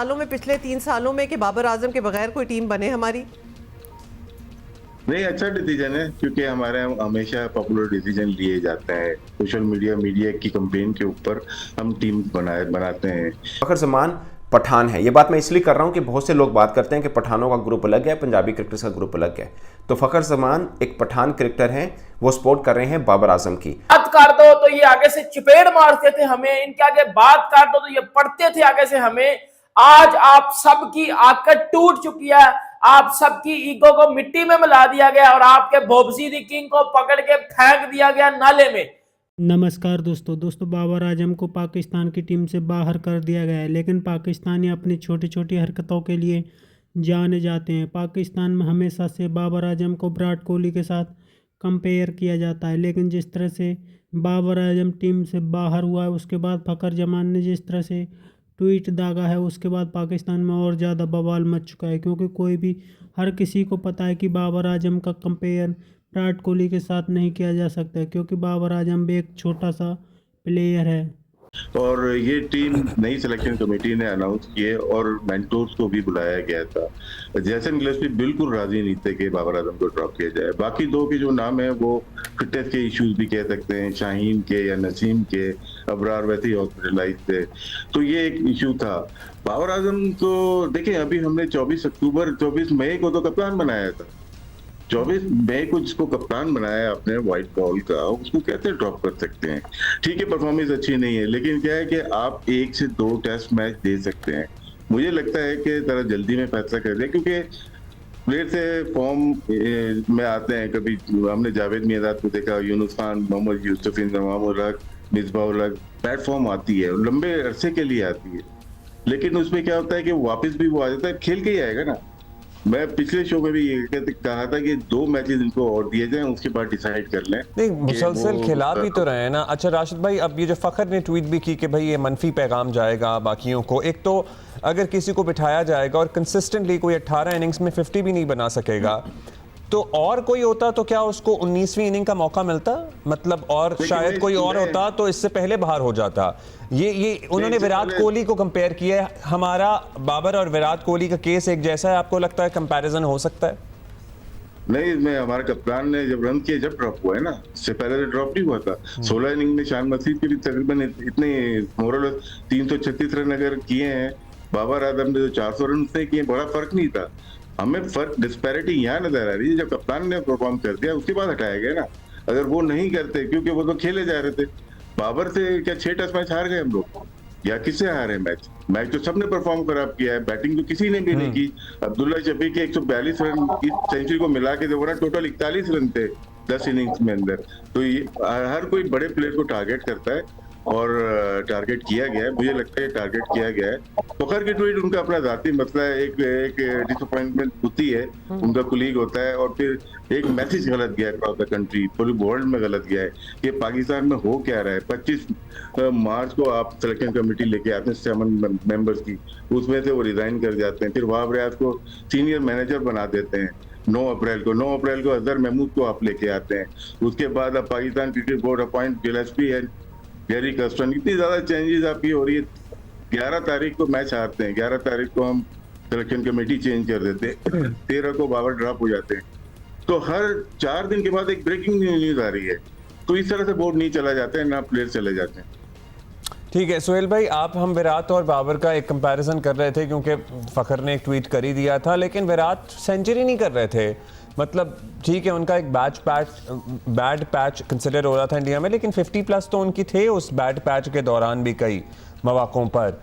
सालों में, पिछले 3 सालों में, कि बाबर आजम के बगैर कोई टीम बने हमारी? नहीं, अच्छा डिसीजन है, क्योंकि हमारे यहाँ हमेशा पॉपुलर डिसीजन लिए जाते हैं। सोशल मीडिया की कैंपेन के ऊपर हम टीम बनाते हैं। फ़खर ज़मान पठान है। ये बात मैं इसलिए कर रहा हूँ कि बहुत से लोग बात करते हैं कि पठानों का ग्रुप अलग है, पंजाबी क्रिकेटर्स का ग्रुप अलग है। तो फ़खर ज़मान एक पठान क्रिकेटर हैं, वो सपोर्ट कर रहे हैं बाबर आजम की। बात कर दो तो ये आगे से चपेड़ मारते थे हमें, इनके आगे बात कर दो तो ये पढ़ते थे आगे से हमें। आज आप सबकी आकड़ टूट चुकी है, आप सबकी ईगो को मिट्टी में मिला दिया गया और आपके बोबजी दी किंग को पकड़ के फेंक दिया गया नाले में। नमस्कार दोस्तों, बाबर आजम को पाकिस्तान की टीम से बाहर कर दिया गया है, लेकिन पाकिस्तानी अपनी छोटी छोटी हरकतों के लिए जाने जाते हैं। पाकिस्तान में हमेशा से बाबर आजम को विराट कोहली के साथ कंपेयर किया जाता है, लेकिन जिस तरह से बाबर आजम टीम से बाहर हुआ है, उसके बाद फ़खर जमान ने जिस तरह से ट्वीट दागा है, उसके बाद पाकिस्तान में और ज़्यादा बवाल मच चुका है। क्योंकि हर किसी को पता है कि बाबर आजम का कंपेयर विराट कोहली के साथ नहीं किया जा सकता, क्योंकि बाबर आजम भी एक छोटा सा प्लेयर है। और ये टीम नई सिलेक्शन कमेटी ने अनाउंस किए और मेंटोर्स को भी बुलाया गया था। जैसन गिलेस्पी बिल्कुल राजी नहीं थे कि बाबर आजम को ड्रॉप किया जाए। बाकी दो के जो नाम है वो फिटनेस के इश्यूज भी कह सकते हैं, शाहीन के या नसीम के, अबरार वैसे ही हॉस्पिटलाइज थे, तो ये एक इशू था। बाबर आजम को देखें, अभी हमने 24 मई को तो कप्तान बनाया था। 24 मई को जिसको कप्तान बनाया आपने व्हाइट बॉल का, उसको कैसे ड्रॉप कर सकते हैं? ठीक है, परफॉर्मेंस अच्छी नहीं है, लेकिन क्या है कि आप 1 से 2 टेस्ट मैच दे सकते हैं। मुझे लगता है कि जरा जल्दी में फैसला कर दें, क्योंकि प्लेयर से फॉर्म में आते हैं। कभी हमने जावेद मियादाद को देखा, यूनुस खान, मोहम्मद यूसुफ, इंजमाम उल हक, मिसबाह उल हक, प्लेटफॉर्म आती है और लंबे अरसे के लिए आती है, लेकिन उसमें क्या होता है कि वापस भी वो आ जाता है, खेल के ही आएगा ना। मैं पिछले शो में भी ये कहा था कि 2 मैचेस इनको और दिए जाएं, उसके बाद डिसाइड कर लें। नहीं, मुसलसल खिला भी तो रहे हैं ना। अच्छा राशिद भाई, अब ये जो फ़खर ने ट्वीट भी की कि भाई ये मनफी पैगाम जाएगा बाकियों को। एक तो अगर किसी को बिठाया जाएगा और कंसिस्टेंटली कोई 18 इनिंग्स में 50 भी नहीं बना सकेगा, तो और कोई होता तो क्या उसको 19वीं इनिंग का मौका मिलता? मतलब और शायद कोई और होता तो इससे पहले बाहर हो जाता। ये उन्होंने विराट कोहली को कंपेयर किया है। हमारा बाबर और विराट कोहली का केस एक जैसा है, आपको लगता है कंपैरिजन हो सकता है? नहीं, इसमें हमारे कप्तान ने जब रन किए, जब ड्रॉप हुआ है ना, इससे पहले तो ड्रॉप नहीं हुआ था। 16 इनिंग में शान मसीद के भी तकरीबन इतने मोरल 336 रन अगर किए हैं, बाबर आजम ने जो 400 रन से किए, बड़ा फर्क नहीं था। हमें फर्क डिस्पैरिटी यहाँ नजर आ रही है। जब कप्तान ने परफॉर्म कर दिया, उसके बाद हटाया गया ना। अगर वो नहीं करते, क्योंकि वो तो खेले जा रहे थे, बाबर से क्या 6 टेस्ट मैच हार गए हम लोग, या किससे हारे मैच तो सबने परफॉर्म खराब किया है। बैटिंग तो किसी ने भी नहीं की। अब्दुल्ला शफी के 142 रन की सेंचुरी को मिला के देखो ना, टोटल 41 रन थे 10 इनिंग्स में अंदर। तो ये हर कोई बड़े प्लेयर को टारगेट करता है और टारगेट किया गया है। मुझे लगता है टारगेट किया गया है। फ़खर की ट्वीट उनका अपना जाती मसला है, एक डिसअपॉइंटमेंट होती है, उनका कुलीग होता है, और फिर एक मैसेज गलत गया है अक्रॉस द कंट्री, पूरे वर्ल्ड में गलत गया है कि पाकिस्तान में हो क्या रहा है। 25 मार्च को आप सिलेक्शन कमेटी लेके आते हैं 7 मेंबर्स की, उसमें से वो रिजाइन कर जाते हैं। फिर वहाब रियाज को सीनियर मैनेजर बना देते हैं 9 अप्रैल को अजहर महमूद को आप लेके आते हैं। उसके बाद अब Pakistan cricket board appoint Gillespie है, गैरी कर्स्टन, इतनी ज्यादा चेंजेस आपकी हो रही है। 11 तारीख को मैच हारते हैं, 11 तारीख को हम सिलेक्शन कमेटी चेंज कर देते हैं, 13 को बाबर ड्रॉप हो जाते हैं। तो हर 4 दिन के बाद एक ब्रेकिंग न्यूज आ रही है। तो इस तरह से बोर्ड नहीं चला जाता है, ना प्लेयर चले जाते हैं। ठीक है सुहेल भाई, हम विराट और बाबर का एक कंपैरिजन कर रहे थे, क्योंकि फ़खर ने एक ट्वीट कर ही दिया था, लेकिन विराट सेंचुरी नहीं कर रहे थे। मतलब ठीक है, उनका एक बैड पैच कंसिडर हो रहा था इंडिया में, लेकिन 50 प्लस तो उनकी थे उस बैड पैच के दौरान भी कई मौकों पर।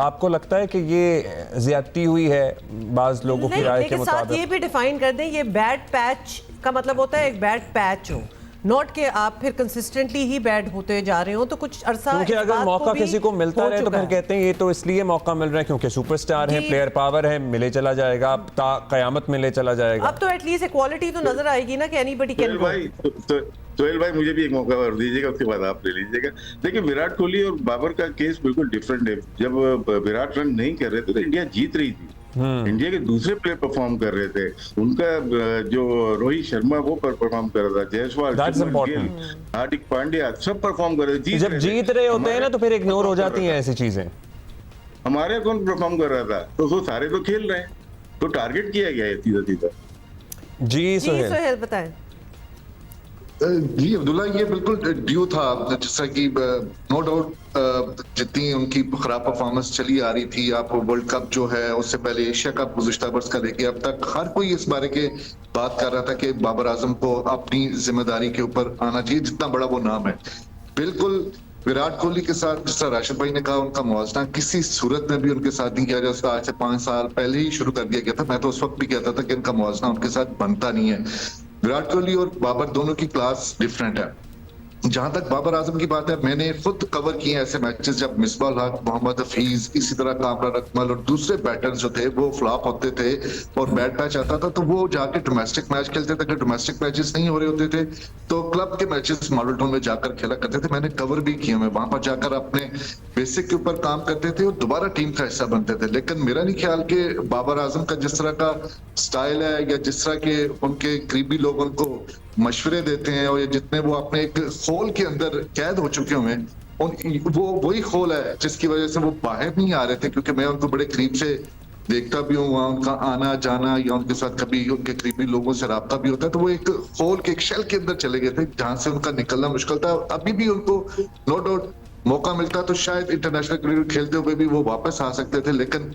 आपको लगता है कि ये ज्यादती हुई है बाज लोगों की राय के मुताबिक? साथ ये भी डिफाइन कर दें, ये बैड पैच का मतलब होता है एक बैड पैच हो, नॉट कि आप फिर कंसिस्टेंटली ही बैड होते जा रहे हो। तो कुछ अरसा, क्योंकि अगर मौका किसी को मिलता रहे तो फिर कहते हैं ये तो इसलिए मौका मिल रहा है क्योंकि सुपरस्टार है, प्लेयर पावर है, मिले चला जाएगा, अब कयामत मिले चला जाएगा। अब तो एटलीस्ट इक्वालिटी तो नजर आएगी ना कि एनीबॉडी कैन गो। सोहेल भाई, मुझे भी एक मौका और दीजिएगा, उसके बाद आप ले लीजिएगा। देखिए, विराट कोहली और बाबर का केस बिल्कुल डिफरेंट है। जब विराट रन नहीं कर रहे थे तो इंडिया जीत रही थी। इंडिया के दूसरे प्लेयर परफॉर्म कर रहे थे। उनका जो रोहित शर्मा वो परफॉर्म कर रहा था, जायसवाल, हार्दिक पांड्या सब परफॉर्म कर रहे थे। जब जीत रहे होते हैं ना तो फिर इग्नोर हो जाती हैं ऐसी चीजें। हमारे कौन परफॉर्म कर रहा था, तो वो सारे तो खेल रहे हैं, तो टारगेट किया गया है सीधा सीधा। जी जी सोहेल। सोहेल बताएं। जी अब्दुल्ला, ये बिल्कुल ड्यू था, जैसा कि नो डाउट जितनी उनकी खराब परफॉर्मेंस चली आ रही थी, आप वर्ल्ड कप जो है उससे पहले एशिया कप गुज़िश्ता बरस का लेके अब तक हर कोई इस बारे के बात कर रहा था कि बाबर आजम को अपनी जिम्मेदारी के ऊपर आना चाहिए, जितना बड़ा वो नाम है। बिल्कुल विराट कोहली के साथ, जिस तरह राशिद भाई ने कहा, उनका मुआवजा किसी सूरत में भी उनके साथ नहीं किया जा सकता। आज से 5 साल पहले ही शुरू कर दिया गया था। मैं तो उस वक्त भी कहता था कि इनका मुआवजा उनके साथ बनता नहीं है। विराट कोहली और बाबर दोनों की क्लास डिफरेंट है। जहां तक बाबर आजम की बात है, मैंने खुद कवर किए ऐसे मैचेस जब मिसबाह हक, मोहम्मद हफीज, इसी तरह कामरान अकमल और दूसरे बैटर्स जो थे वो फ्लॉप होते थे और बैड पैच आता था, तो वो जाके डोमेस्टिक मैच खेलते थे। अगर डोमेस्टिक मैचेस नहीं हो रहे होते थे तो क्लब के मैचेस मॉडल टाउन में जाकर खेला करते थे। मैंने कवर भी किए, मैं वहां पर जाकर अपने बेसिक के ऊपर काम करते थे और दोबारा टीम का हिस्सा बनते थे। लेकिन मेरा नहीं ख्याल कि बाबर आजम का जिस तरह का स्टाइल है या जिस तरह के उनके करीबी लोग उनको मशवरे देते हैं और जितने वो अपने एक खोल के अंदर कैद हो चुके हुए हैं, वो वही खोल है जिसकी वजह से वो बाहर नहीं आ रहे थे। क्योंकि मैं उनको बड़े करीब से देखता भी हूँ, वहां उनका आना जाना या उनके साथ कभी उनके करीबी लोगों से राब्ता भी होता है, तो वो एक खोल के एक शेल के अंदर चले गए थे जहां से उनका निकलना मुश्किल था। अभी भी उनको नो डाउट मौका मिलता तो शायद इंटरनेशनल क्रिकेट खेलते हुए भी वो वापस आ सकते थे। लेकिन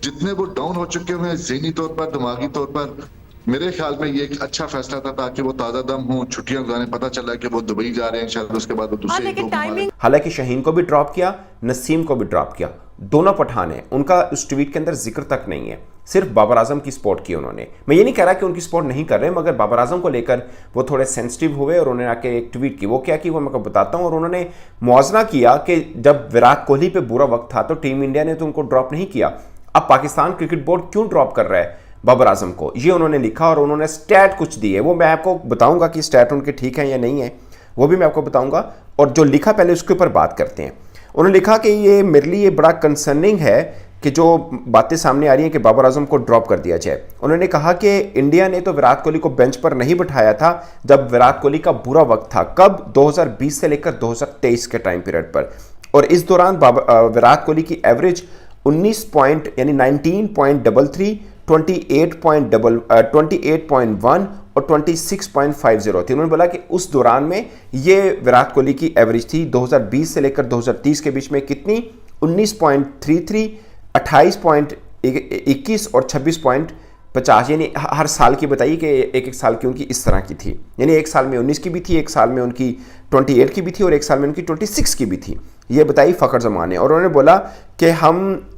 जितने वो डाउन हो चुके हुए हैं ज़हनी तौर पर, दिमागी तौर पर, मेरे ख्याल में ये एक अच्छा फैसला था ताकि वो ताजा दम हो, छुट्टियां गुजारें। पता चला कि वो दुबई जा रहे हैं, शायद उसके बाद वो दूसरे लेकिन टाइमिंग हालांकि शहीन को भी ड्रॉप किया, नसीम को भी ड्रॉप किया, दोनों पठान हैं, उनका उस ट्वीट के अंदर जिक्र तक नहीं है, सिर्फ बाबर आजम की सपोर्ट की उन्होंने। मैं ये नहीं कह रहा कि उनकी सपोर्ट नहीं कर रहे, मगर बाबर आजम को लेकर वो थोड़े सेंसिटिव हुए और उन्होंने आके एक ट्वीट की। वो क्या की वो मैं आपको बताता हूँ। और उन्होंने मुआवजा किया कि जब विराट कोहली पे बुरा वक्त था तो टीम इंडिया ने तो उनको ड्रॉप नहीं किया, अब पाकिस्तान क्रिकेट बोर्ड क्यों ड्रॉप कर रहा है बाबर आजम को, ये उन्होंने लिखा। और उन्होंने स्टैट कुछ दिए, वो मैं आपको बताऊंगा कि स्टैट उनके ठीक है या नहीं है, वो भी मैं आपको बताऊंगा। और जो लिखा पहले उसके ऊपर बात करते हैं। उन्होंने लिखा कि ये मेरे लिए बड़ा कंसर्निंग है कि जो बातें सामने आ रही हैं कि बाबर आजम को ड्रॉप कर दिया जाए। उन्होंने कहा कि इंडिया ने तो विराट कोहली को बेंच पर नहीं बिठाया था जब विराट कोहली का बुरा वक्त था, कब 2020 से लेकर 2023 के टाइम पीरियड पर। और इस दौरान विराट कोहली की एवरेज 19 पॉइंट यानी 19.33, 28.1 और 26.50 थी। उन्होंने बोला कि उस दौरान में ये विराट कोहली की एवरेज थी 2020 से लेकर 2030 के बीच में कितनी, 19.33, 28.21 और 26.50, यानी हर साल की बताइए कि एक एक साल की उनकी इस तरह की थी। यानी एक साल में 19 की भी थी, एक साल में उनकी 28 की भी थी और एक साल में उनकी 26 की भी थी। ये बताई फ़खर जमान ने। और उन्होंने बोला कि हम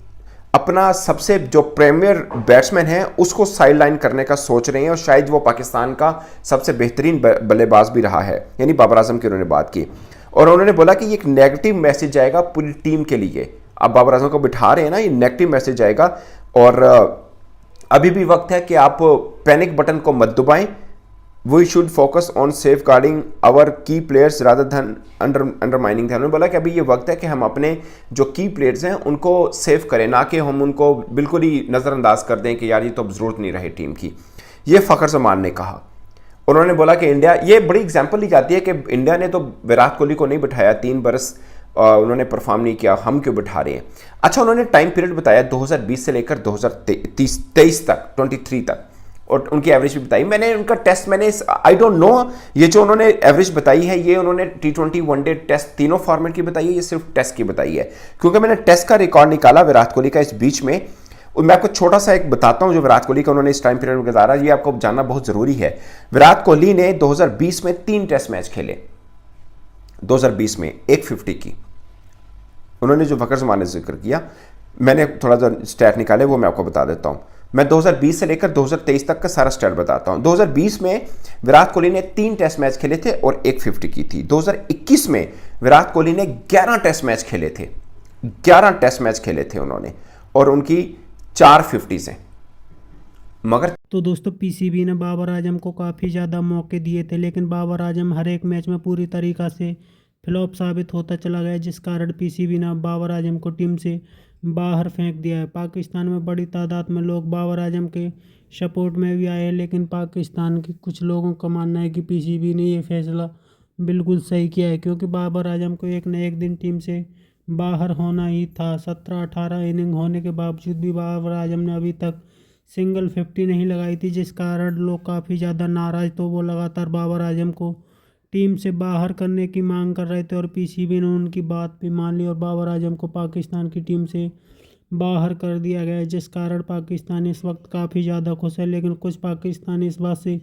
अपना सबसे जो प्रीमियर बैट्समैन है उसको साइड लाइन करने का सोच रहे हैं और शायद वो पाकिस्तान का सबसे बेहतरीन बल्लेबाज भी रहा है, यानी बाबर आजम की उन्होंने बात की। और उन्होंने बोला कि ये एक नेगेटिव मैसेज जाएगा पूरी टीम के लिए। अब बाबर आजम को बिठा रहे हैं ना, ये नेगेटिव मैसेज जाएगा। और अभी भी वक्त है कि आप पैनिक बटन को मत दबाएं। We should focus on safeguarding our key players rather than undermining. उन्होंने बोला कि अभी ये वक्त है कि हम अपने जो की प्लेयर्स हैं उनको सेव करें, ना कि हम उनको बिल्कुल ही नज़रअंदाज कर दें कि यार ये तो अब ज़रूरत नहीं रहे टीम की। ये फ़खर जमान ने कहा। उन्होंने बोला कि इंडिया, ये बड़ी एग्जाम्पल ली जाती है कि इंडिया ने तो विराट कोहली को नहीं बिठाया, 3 बरस उन्होंने परफॉर्म नहीं किया, हम क्यों बिठा रहे हैं। अच्छा, उन्होंने टाइम पीरियड बताया 2020 से लेकर 2023 तक, 23 तक, और उनकी एवरेज भी बताई। मैंने उनका टेस्ट, मैंने आई डोंट नो ये जो उन्होंने एवरेज बताई है ये उन्होंने T20 वनडे टेस्ट तीनों फॉर्मेट की बताई है, ये सिर्फ टेस्ट की बताई है। क्योंकि मैंने टेस्ट का रिकॉर्ड निकाला विराट कोहली का इस बीच में, मैं आपको छोटा सा एक बताता हूं जो विराट कोहली का उन्होंने इस टाइम पीरियड में गुजारा, ये आपको जानना बहुत जरूरी है। विराट कोहली ने 2020 में 3 टेस्ट मैच खेले, 2020 में 150 की। उन्होंने जो फ़खर जमान ने जिक्र किया, मैंने थोड़ा सा स्टैट निकाले, वो मैं आपको बता देता हूं। मैं 2020 से लेकर 2023 तक का सारा स्टैट बताता हूं। 2020 में विराट कोहली ने 3 टेस्ट मैच खेले थे और 150 की थी। 2021 में विराट कोहली ने 11 टेस्ट मैच खेले थे, 11 टेस्ट मैच खेले थे उन्होंने, और उनकी 450 हैं। मगर तो दोस्तों पीसीबी ने बाबर आजम को काफ़ी ज़्यादा मौके दिए थे, लेकिन बाबर आजम हर एक मैच में पूरी तरीक़ा से फ्लॉप साबित होता चला गया, जिस कारण पीसीबी ने बाबर आजम को टीम से बाहर फेंक दिया है। पाकिस्तान में बड़ी तादाद में लोग बाबर आजम के सपोर्ट में भी आए हैं, लेकिन पाकिस्तान के कुछ लोगों का मानना है कि पीसीबी ने ये फैसला बिल्कुल सही किया है, क्योंकि बाबर आजम को एक न एक दिन टीम से बाहर होना ही था। 17-18 इनिंग होने के बावजूद भी बाबर आजम ने अभी तक सिंगल 50 नहीं लगाई थी, जिस कारण लोग काफ़ी ज़्यादा नाराज़, तो वो लगातार बाबर आजम को टीम से बाहर करने की मांग कर रहे थे और पीसीबी ने उनकी बात भी मान ली और बाबर आजम को पाकिस्तान की टीम से बाहर कर दिया गया, जिस कारण पाकिस्तान इस वक्त काफ़ी ज़्यादा खुश है। लेकिन कुछ पाकिस्तानी इस बात से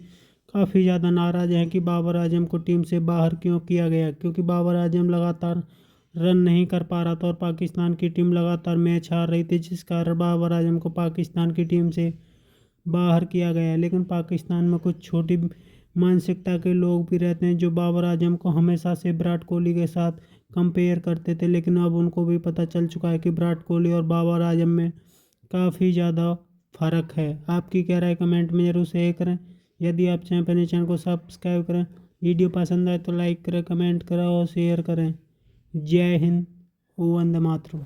काफ़ी ज़्यादा नाराज़ हैं कि बाबर आजम को टीम से बाहर क्यों किया गया, क्योंकि बाबर आजम लगातार रन नहीं कर पा रहा था और पाकिस्तान की टीम लगातार मैच हार रही थी, जिस कारण बाबर आजम को पाकिस्तान की टीम से बाहर किया गया। लेकिन पाकिस्तान में कुछ छोटी मानसिकता के लोग भी रहते हैं जो बाबर आजम को हमेशा से विराट कोहली के साथ कंपेयर करते थे, लेकिन अब उनको भी पता चल चुका है कि विराट कोहली और बाबर आजम में काफ़ी ज़्यादा फ़र्क है। आपकी क्या राय कमेंट में ज़रूर शेयर करें। यदि आप चाहें अपने चैनल को सब्सक्राइब करें, वीडियो पसंद आए तो लाइक करें, कमेंट करें और शेयर करें। जय हिंद, वंदे मातरम।